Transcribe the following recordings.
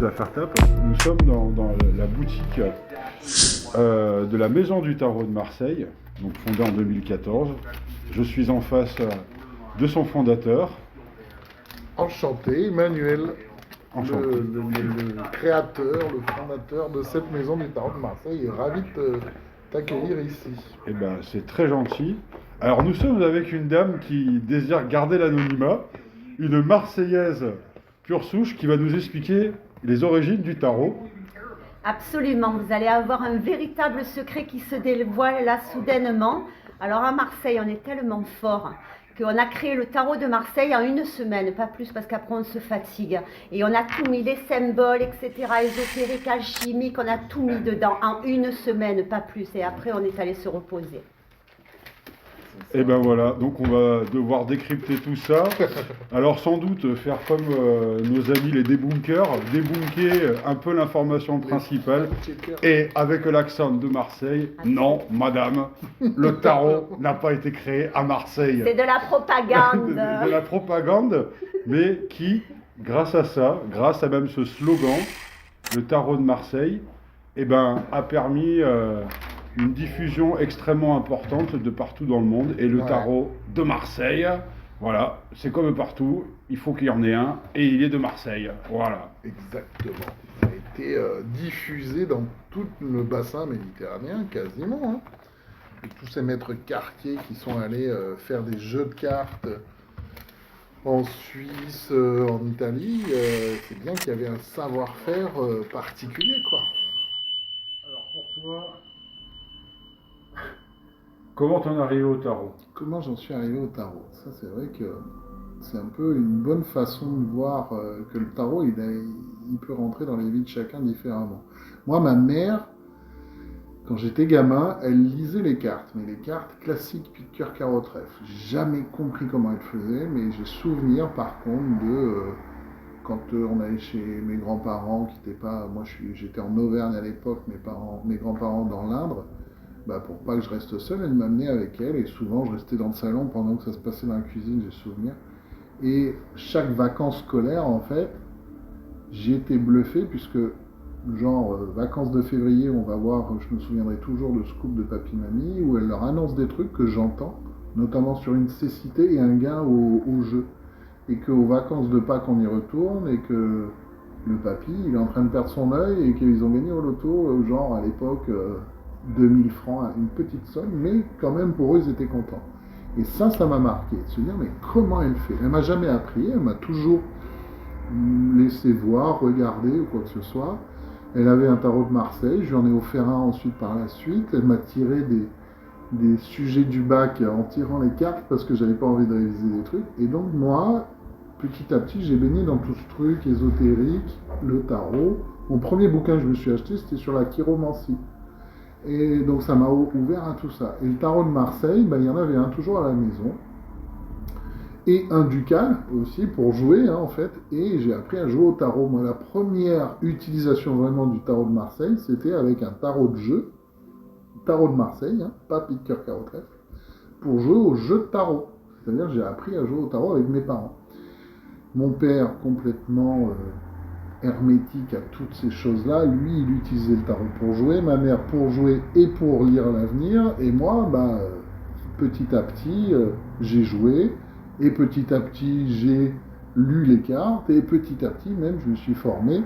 nous a faire tape. Nous sommes dans la boutique de la Maison du Tarot de Marseille, donc fondée en 2014. Je suis en face de son fondateur. Enchanté, Emmanuel, Enchanté. le créateur, le fondateur de cette Maison du Tarot de Marseille est ravi de t'accueillir ici. Eh ben, c'est très gentil. Alors nous sommes avec une dame qui désire garder l'anonymat, une Marseillaise pure souche qui va nous expliquer les origines du tarot. Absolument, vous allez avoir un véritable secret qui se dévoile là soudainement. Alors à Marseille, on est tellement fort qu'on a créé le tarot de Marseille en une semaine, pas plus parce qu'après on se fatigue. Et on a tout mis, les symboles, etc., ésotériques, alchimiques, on a tout mis dedans en une semaine, pas plus. Et après on est allé se reposer. Et ben voilà, donc on va devoir décrypter tout ça. Alors sans doute faire comme nos amis les débunkers, débunker un peu l'information principale. Et avec l'accent de Marseille, non madame, le tarot n'a pas été créé à Marseille. C'est de la propagande. de la propagande, mais qui, grâce à ça, grâce à même ce slogan, le tarot de Marseille, eh ben, a permis une diffusion extrêmement importante de partout dans le monde. Et le tarot de Marseille, voilà, c'est comme partout, il faut qu'il y en ait un, et il est de Marseille, voilà. Exactement. Il a été diffusé dans tout le bassin méditerranéen, quasiment. Hein. Et tous ces maîtres quartiers qui sont allés faire des jeux de cartes en Suisse, en Italie, c'est bien qu'il y avait un savoir-faire particulier, quoi. Alors pour toi, comment t'en es arrivé au tarot? Comment j'en suis arrivé au tarot? Ça, c'est vrai que c'est un peu une bonne façon de voir que le tarot, il peut rentrer dans les vies de chacun différemment. Moi, ma mère, quand j'étais gamin, elle lisait les cartes, mais les cartes classiques, pique cœur, carreau, trèfle. J'ai jamais compris comment elle faisait, mais j'ai souvenir par contre de quand on allait chez mes grands-parents, qui n'étaient pas, moi j'étais en Auvergne à l'époque, mes grands-parents dans l'Indre. Bah, pour pas que je reste seul, elle m'amenait avec elle et souvent je restais dans le salon pendant que ça se passait dans la cuisine, j'ai souvenir. Et chaque vacances scolaires, en fait, j'ai été bluffé puisque, genre, vacances de février, on va voir, je me souviendrai toujours de Scoop de Papy Mamie, où elle leur annonce des trucs que j'entends, notamment sur une cécité et un gain au jeu. Et qu'aux vacances de Pâques, on y retourne et que le papy, il est en train de perdre son œil et qu'ils ont gagné au loto, genre à l'époque 2000 francs, une petite somme, mais quand même pour eux ils étaient contents. Et ça m'a marqué, de se dire mais comment elle fait? Elle m'a jamais appris, elle m'a toujours laissé voir, regarder ou quoi que ce soit. Elle avait un tarot de Marseille, je lui en ai offert un ensuite par la suite, elle m'a tiré des sujets du bac en tirant les cartes parce que j'avais pas envie de réviser des trucs. Et donc moi, petit à petit, j'ai baigné dans tout ce truc ésotérique, le tarot. Mon premier bouquin que je me suis acheté, c'était sur la chiromancie. Et donc ça m'a ouvert à tout ça. Et le tarot de Marseille, il y en avait un toujours à la maison. Et un ducal aussi pour jouer, hein, en fait. Et j'ai appris à jouer au tarot. Moi, la première utilisation vraiment du tarot de Marseille, c'était avec un tarot de jeu. Tarot de Marseille, hein, pas pique cœur, carreau, trèfle, pour jouer au jeu de tarot. C'est-à-dire que j'ai appris à jouer au tarot avec mes parents. Mon père, complètement hermétique à toutes ces choses-là, lui, il utilisait le tarot pour jouer, ma mère pour jouer et pour lire l'avenir, et moi, petit à petit, j'ai joué, et petit à petit, j'ai lu les cartes, et petit à petit, même, je me suis formé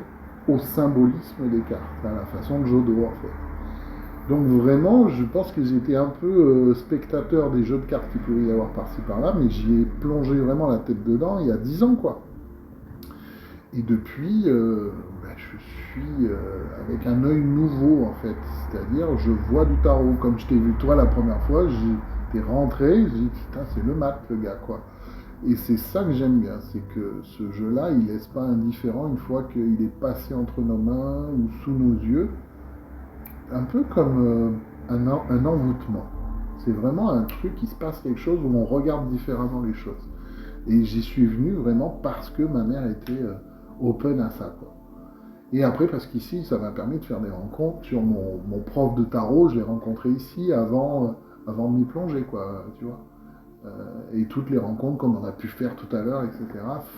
au symbolisme des cartes, à la façon de Jodo, en fait. Donc vraiment, je pense que j'étais un peu spectateur des jeux de cartes qu'il pouvait y avoir par-ci par-là, mais j'y ai plongé vraiment la tête dedans il y a 10 ans, quoi. Et depuis, je suis avec un œil nouveau, en fait. C'est-à-dire, je vois du tarot. Comme je t'ai vu toi la première fois, j'étais rentré, j'ai dit, putain, c'est le mat, le gars, quoi. Et c'est ça que j'aime bien, c'est que ce jeu-là, il laisse pas indifférent une fois qu'il est passé entre nos mains ou sous nos yeux. Un peu comme un envoûtement. C'est vraiment un truc qui se passe quelque chose où on regarde différemment les choses. Et j'y suis venu vraiment parce que ma mère était open à ça, quoi. Et après, parce qu'ici, ça m'a permis de faire des rencontres sur mon prof de tarot, je l'ai rencontré ici avant de m'y plonger, quoi, tu vois. Et toutes les rencontres, comme on a pu faire tout à l'heure, etc.,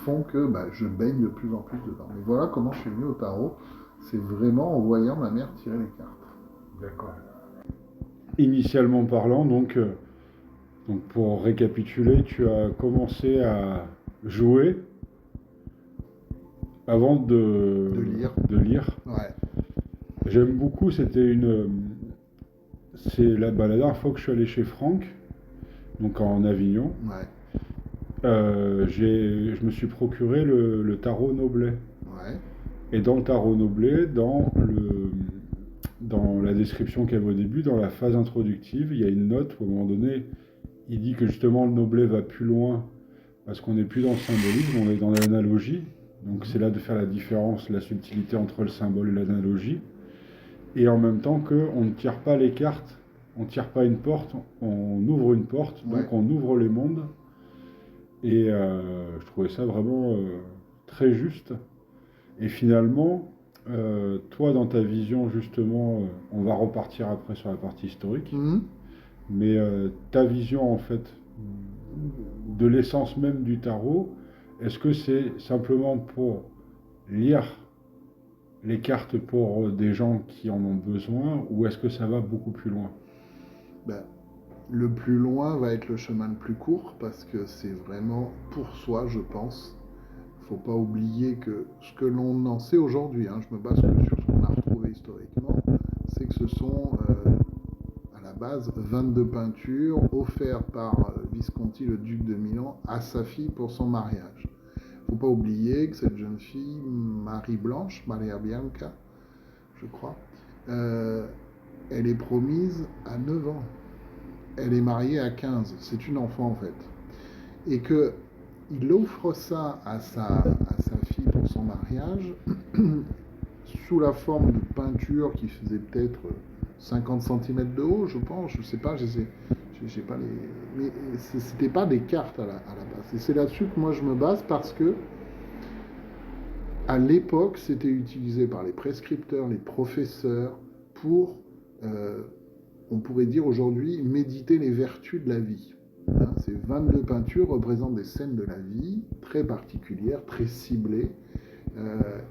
font que je baigne de plus en plus dedans. Mais voilà comment je suis venu au tarot. C'est vraiment en voyant ma mère tirer les cartes. D'accord. Initialement parlant, donc pour récapituler, tu as commencé à jouer avant de lire. Ouais. J'aime beaucoup, c'est la dernière fois que je suis allé chez Franck, donc en Avignon, Ouais. je me suis procuré le tarot Noblet. Ouais. Et dans le tarot Noblet, dans la description qu'il y avait au début, dans la phase introductive, il y a une note où à un moment donné, il dit que justement le Noblet va plus loin parce qu'on n'est plus dans le symbolisme, on est dans l'analogie. Donc c'est là de faire la différence, la subtilité entre le symbole et l'analogie. Et en même temps qu'on ne tire pas les cartes, on ne tire pas une porte, on ouvre une porte, Ouais. donc on ouvre les mondes. Et je trouvais ça vraiment très juste. Et finalement, toi dans ta vision justement, on va repartir après sur la partie historique, Mhm. mais ta vision en fait de l'essence même du tarot, est-ce que c'est simplement pour lire les cartes pour des gens qui en ont besoin, ou est-ce que ça va beaucoup plus loin? Le plus loin va être le chemin le plus court, parce que c'est vraiment pour soi, je pense. Faut pas oublier que ce que l'on en sait aujourd'hui, je me base que sur ce qu'on a retrouvé historiquement, c'est que ce sont à la base 22 peintures offertes par Visconti, le duc de Milan, à sa fille pour son mariage. Faut pas oublier que cette jeune fille, Marie-Blanche, Maria Bianca, je crois, elle est promise à 9 ans. Elle est mariée à 15. C'est une enfant en fait. Et que il offre ça à sa fille pour son mariage sous la forme de peinture qui faisait peut-être 50 cm de haut, je pense, je sais pas, j'ai pas les... Mais c'était pas des cartes à la base. Et c'est là-dessus que moi je me base, parce que à l'époque, c'était utilisé par les prescripteurs, les professeurs, pour, on pourrait dire aujourd'hui, méditer les vertus de la vie. Ces 22 peintures représentent des scènes de la vie très particulières, très ciblées,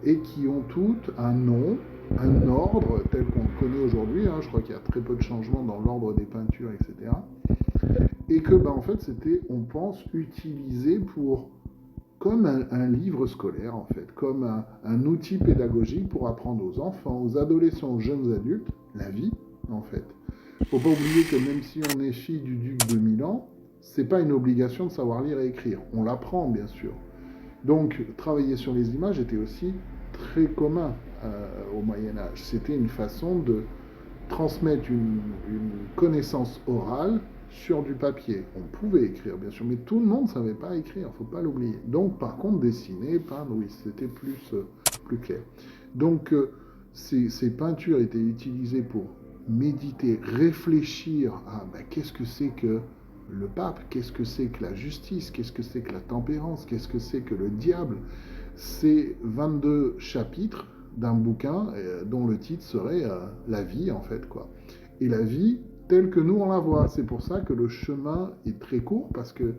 et qui ont toutes un nom, un ordre tel qu'on le connaît aujourd'hui. Je crois qu'il y a très peu de changements dans l'ordre des peintures, etc. Et que, en fait, c'était, on pense, utilisé comme un livre scolaire, en fait, comme un outil pédagogique pour apprendre aux enfants, aux adolescents, aux jeunes adultes, la vie, en fait. Faut pas oublier que même si on est fille du duc de Milan, c'est pas une obligation de savoir lire et écrire. On l'apprend, bien sûr. Donc, travailler sur les images était aussi très commun au Moyen-Âge. C'était une façon de transmettre une connaissance orale sur du papier. On pouvait écrire, bien sûr, mais tout le monde ne savait pas écrire, il ne faut pas l'oublier. Donc, par contre, dessiner, peindre, oui, c'était plus clair. Donc, ces peintures étaient utilisées pour méditer, réfléchir à qu'est-ce que c'est que le pape, qu'est-ce que c'est que la justice, qu'est-ce que c'est que la tempérance, qu'est-ce que c'est que le diable. C'est 22 chapitres d'un bouquin dont le titre serait la vie, en fait, quoi. Et la vie telle que nous on la voit. C'est pour ça que le chemin est très court, parce que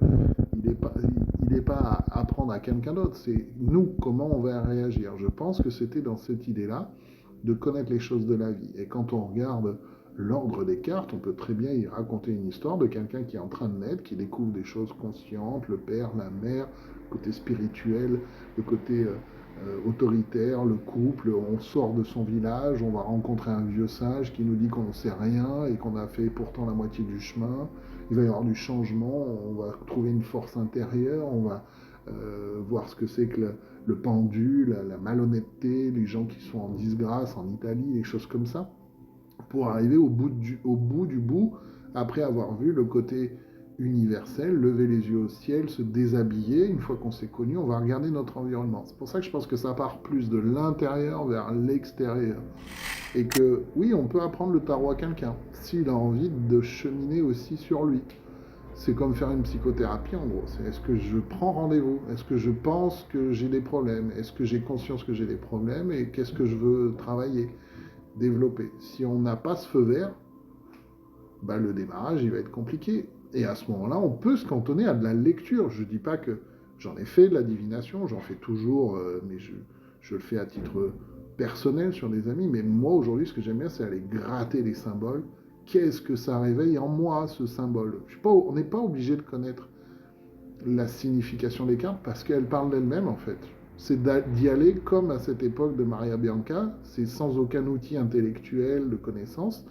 il n'est pas à apprendre à quelqu'un d'autre, c'est nous, comment on va réagir. Je pense que c'était dans cette idée-là de connaître les choses de la vie. Et quand on regarde l'ordre des cartes, on peut très bien y raconter une histoire de quelqu'un qui est en train de naître, qui découvre des choses conscientes, le père, la mère, le côté spirituel, le côté autoritaire, le couple. On sort de son village, on va rencontrer un vieux sage qui nous dit qu'on ne sait rien et qu'on a fait pourtant la moitié du chemin. Il va y avoir du changement, on va trouver une force intérieure, on va voir ce que c'est que le pendu, la malhonnêteté, les gens qui sont en disgrâce en Italie, des choses comme ça, pour arriver au bout du bout, après avoir vu le côté universel, lever les yeux au ciel, se déshabiller. Une fois qu'on s'est connu, on va regarder notre environnement. C'est pour ça que je pense que ça part plus de l'intérieur vers l'extérieur. Et que, oui, on peut apprendre le tarot à quelqu'un, s'il a envie de cheminer aussi sur lui. C'est comme faire une psychothérapie, en gros. C'est, est-ce que je prends rendez-vous? Est-ce que je pense que j'ai des problèmes? Est-ce que j'ai conscience que j'ai des problèmes? Et qu'est-ce que je veux travailler, développer? Si on n'a pas ce feu vert, le démarrage, il va être compliqué. Et à ce moment-là, on peut se cantonner à de la lecture. Je ne dis pas que j'en ai fait de la divination, j'en fais toujours, mais je le fais à titre personnel sur des amis. Mais moi, aujourd'hui, ce que j'aime bien, c'est aller gratter les symboles. Qu'est-ce que ça réveille en moi, ce symbole? On n'est pas obligé de connaître la signification des cartes parce qu'elles parlent d'elles-mêmes, en fait. C'est d'y aller comme à cette époque de Maria Bianca, c'est sans aucun outil intellectuel de connaissance,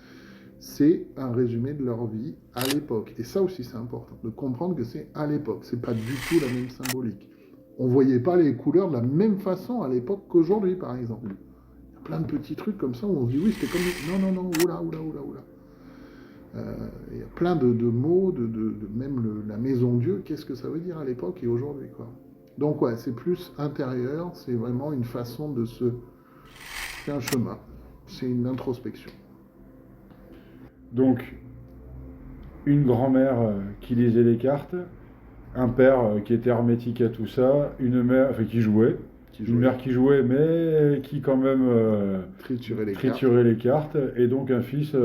c'est un résumé de leur vie à l'époque. Et ça aussi, c'est important, de comprendre que c'est à l'époque, c'est pas du tout la même symbolique. On voyait pas les couleurs de la même façon à l'époque qu'aujourd'hui, par exemple. Il y a plein de petits trucs comme ça où on se dit, oui, c'était comme... Non, non, non, oula, oula, oula, oula. Il y a plein de mots, même la maison Dieu, qu'est-ce que ça veut dire à l'époque et aujourd'hui, quoi. Donc ouais, c'est plus intérieur, c'est vraiment une façon de se... C'est un chemin, c'est une introspection. Donc, une grand-mère qui lisait les cartes, un père qui était hermétique à tout ça, une mère, enfin qui jouait, une mère qui jouait, mais qui quand même triturait les cartes, et donc un fils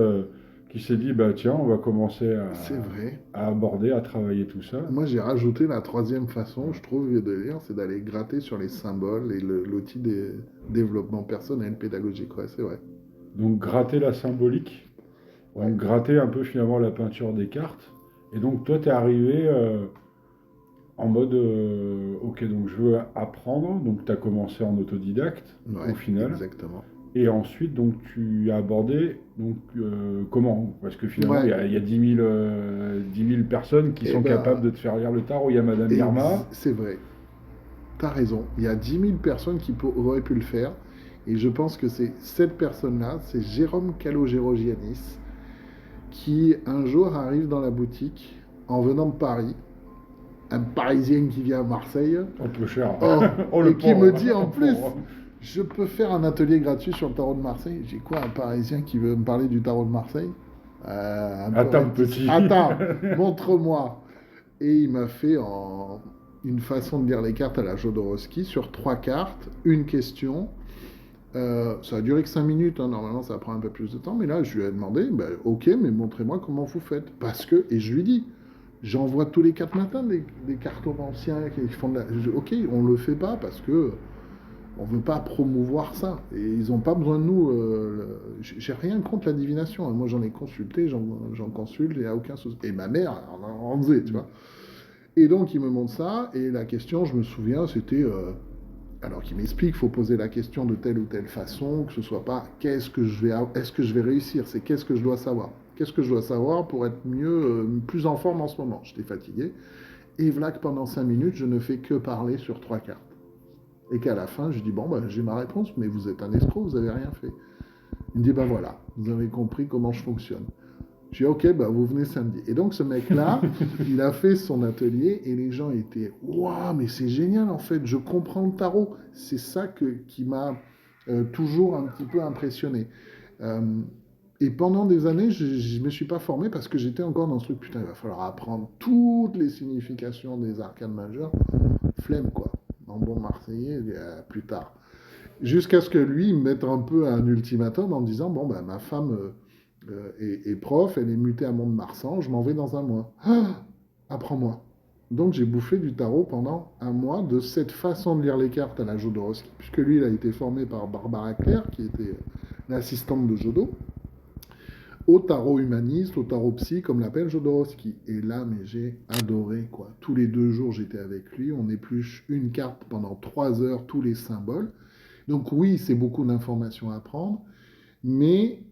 qui s'est dit, bah tiens, on va commencer à aborder, à travailler tout ça. Moi, j'ai rajouté la troisième façon, je trouve, de lire, c'est d'aller gratter sur les symboles et l'outil de développement personnel, pédagogique, ouais, c'est vrai. Donc gratter la symbolique, donc gratter un peu finalement la peinture des cartes, et donc toi, t'es arrivé en mode, ok, donc je veux apprendre, donc tu as commencé en autodidacte au final. Exactement. Et ensuite, donc, tu as abordé, donc, comment? Parce que finalement, il y a 10 000 personnes qui sont capables de te faire lire le tarot. Il y a Madame Irma. C'est vrai. Tu as raison. Il y a 10 000 personnes qui auraient pu le faire. Et je pense que c'est cette personne-là, c'est Jérôme Calogero-Giannis, qui un jour arrive dans la boutique en venant de Paris. Un Parisien qui vient à Marseille. Un peu cher. Et qui me dit en plus... Je peux faire un atelier gratuit sur le tarot de Marseille. J'ai quoi, un Parisien qui veut me parler du tarot de Marseille? Attends, petit. Attends, montre-moi. Et il m'a fait une façon de lire les cartes à la Jodorowsky sur 3 cartes, une question. Ça a duré que 5 minutes, hein. Normalement ça prend un peu plus de temps, mais là je lui ai demandé, ok, mais montrez-moi comment vous faites. Parce que, et je lui dis, j'envoie tous les 4 matins des cartomanciens qui font de la... Ok, on le fait pas parce que on ne veut pas promouvoir ça. Et ils n'ont pas besoin de nous. J'ai rien contre la divination. Hein. Moi, j'en ai consulté, j'en consulte, il n'y a aucun souci. Et ma mère en faisait, tu vois. Et donc, il me montre ça. Et la question, je me souviens, c'était... alors qu'il m'explique, il faut poser la question de telle ou telle façon, que ce soit pas est-ce que je vais réussir, c'est qu'est-ce que je dois savoir. Qu'est-ce que je dois savoir pour être plus en forme en ce moment. J'étais fatigué. Et voilà que pendant 5 minutes, je ne fais que parler sur 3 cartes. Et qu'à la fin, je dis, bon, j'ai ma réponse, mais vous êtes un escroc, vous n'avez rien fait. Il me dit, voilà, vous avez compris comment je fonctionne. Je dis, ok, vous venez samedi. Et donc, ce mec-là, il a fait son atelier et les gens étaient, waouh, mais c'est génial, en fait, je comprends le tarot. C'est ça qui m'a toujours un petit peu impressionné. Et pendant des années, je ne me suis pas formé parce que j'étais encore dans ce truc, putain, il va falloir apprendre toutes les significations des arcanes majeures. Flemme, quoi. En bon marseillais, plus tard. Jusqu'à ce que lui me mette un peu un ultimatum en me disant, ma femme est prof, elle est mutée à Mont-de-Marsan, je m'en vais dans un mois. Ah, apprends-moi. Donc j'ai bouffé du tarot pendant un mois de cette façon de lire les cartes à la Jodorowsky, puisque lui, il a été formé par Barbara Claire, qui était l'assistante de Jodo, au tarot humaniste, au tarot psy, comme l'appelle Jodorowsky. Et là, mais j'ai adoré, quoi. Tous les 2 jours, j'étais avec lui, on épluche une carte pendant 3 heures, tous les symboles. Donc oui, c'est beaucoup d'informations à prendre, mais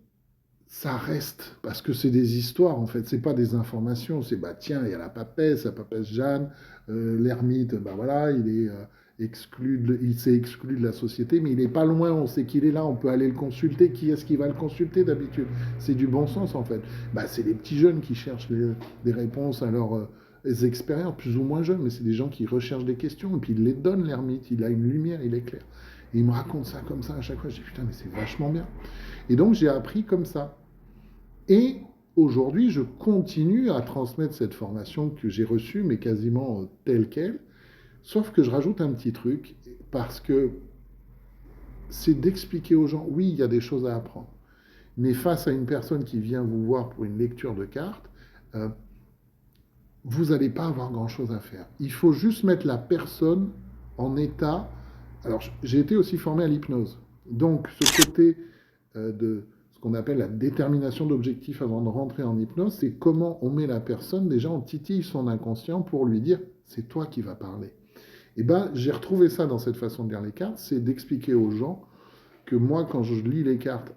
ça reste, parce que c'est des histoires, en fait, c'est pas des informations, c'est, tiens, il y a la papesse Jeanne, l'ermite, voilà, il est... il s'est exclu de la société, mais il n'est pas loin, on sait qu'il est là, on peut aller le consulter. Qui est-ce qui va le consulter d'habitude? C'est du bon sens en fait. C'est les petits jeunes qui cherchent des réponses à leurs expériences, plus ou moins jeunes, mais c'est des gens qui recherchent des questions, et puis il les donne l'ermite, il a une lumière, il éclaire. Et il me raconte ça comme ça à chaque fois, je dis putain mais c'est vachement bien. Et donc j'ai appris comme ça. Et aujourd'hui je continue à transmettre cette formation que j'ai reçue, mais quasiment telle qu'elle. Sauf que je rajoute un petit truc, parce que c'est d'expliquer aux gens, oui, il y a des choses à apprendre. Mais face à une personne qui vient vous voir pour une lecture de cartes, vous n'allez pas avoir grand-chose à faire. Il faut juste mettre la personne en état. Alors, j'ai été aussi formé à l'hypnose. Donc, ce côté de ce qu'on appelle la détermination d'objectifs avant de rentrer en hypnose, c'est comment on met la personne, déjà on titille son inconscient pour lui dire « c'est toi qui vas parler ». Et ben, j'ai retrouvé ça dans cette façon de lire les cartes, c'est d'expliquer aux gens que moi, quand je lis les cartes,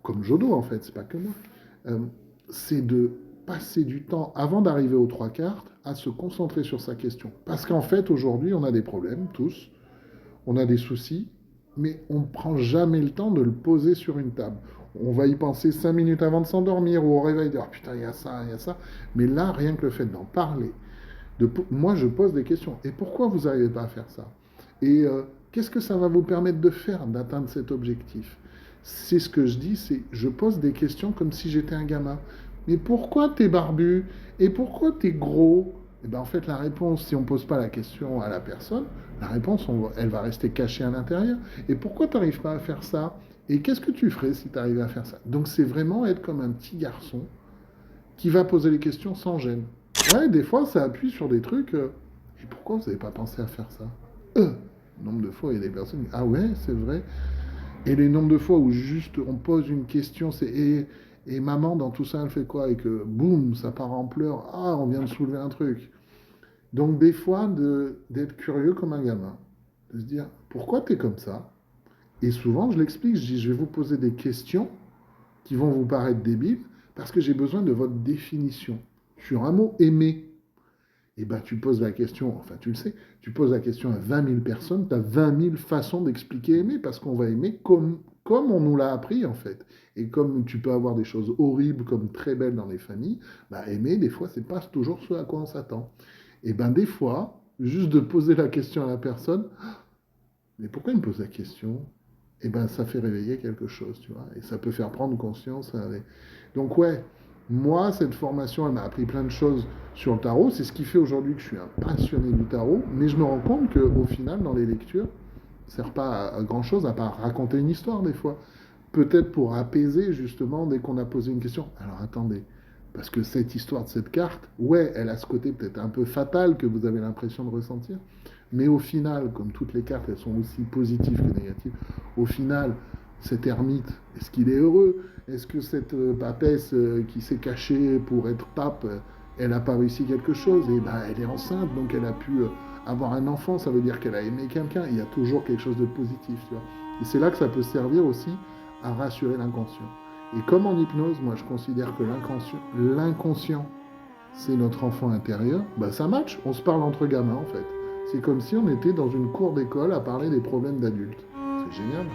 comme Jodo en fait, c'est pas que moi, c'est de passer du temps avant d'arriver aux 3 cartes à se concentrer sur sa question. Parce qu'en fait, aujourd'hui, on a des problèmes, tous, on a des soucis, mais on ne prend jamais le temps de le poser sur une table. On va y penser 5 minutes avant de s'endormir ou au réveil, dire oh, putain, il y a ça, il y a ça. Mais là, rien que le fait d'en parler, moi, je pose des questions. Et pourquoi vous n'arrivez pas à faire ça? Et qu'est-ce que ça va vous permettre de faire, d'atteindre cet objectif? C'est ce que je dis, c'est je pose des questions comme si j'étais un gamin. Mais pourquoi t'es barbu? Et pourquoi t'es gros? Et bien en fait, la réponse, si on ne pose pas la question à la personne, la réponse, elle va rester cachée à l'intérieur. Et pourquoi tu n'arrives pas à faire ça? Et qu'est-ce que tu ferais si tu arrivais à faire ça? Donc c'est vraiment être comme un petit garçon qui va poser les questions sans gêne. Ouais, des fois, ça appuie sur des trucs. Et pourquoi vous n'avez pas pensé à faire ça? Le nombre de fois, il y a des personnes qui disent, ah ouais, c'est vrai. Et les nombres de fois où juste on pose une question, c'est et maman, dans tout ça, elle fait quoi? Et que boum, ça part en pleurs. Ah, on vient de soulever un truc. Donc, des fois, d'être curieux comme un gamin, de se dire pourquoi tu es comme ça? Et souvent, je l'explique, je dis je vais vous poser des questions qui vont vous paraître débiles parce que j'ai besoin de votre définition sur un mot aimer. Et bien, tu poses la question, enfin, tu le sais, tu poses la question à 20 000 personnes, tu as 20 000 façons d'expliquer aimer parce qu'on va aimer comme on nous l'a appris, en fait. Et comme tu peux avoir des choses horribles comme très belles dans les familles, bah, aimer, des fois, c'est pas toujours ce à quoi on s'attend. Et bien, des fois, juste de poser la question à la personne, mais pourquoi il me pose la question? Et ben, ça fait réveiller quelque chose, tu vois. Et ça peut faire prendre conscience. Donc, ouais, moi, cette formation, elle m'a appris plein de choses sur le tarot. C'est ce qui fait aujourd'hui que je suis un passionné du tarot. Mais je me rends compte qu'au final, dans les lectures, ça ne sert pas à grand-chose à part raconter une histoire, des fois. Peut-être pour apaiser, justement, dès qu'on a posé une question. Alors, attendez. Parce que cette histoire de cette carte, ouais, elle a ce côté peut-être un peu fatal que vous avez l'impression de ressentir. Mais au final, comme toutes les cartes, elles sont aussi positives que négatives. Au final, cet ermite, est-ce qu'il est heureux? Est-ce que cette papesse qui s'est cachée pour être pape, elle n'a pas réussi quelque chose? Et ben, elle est enceinte, donc elle a pu avoir un enfant, ça veut dire qu'elle a aimé quelqu'un. Il y a toujours quelque chose de positif, tu vois. Et c'est là que ça peut servir aussi à rassurer l'inconscient. Et comme en hypnose, moi je considère que l'inconscient, c'est notre enfant intérieur, bah ça match, on se parle entre gamins en fait. C'est comme si on était dans une cour d'école à parler des problèmes d'adultes. C'est génial.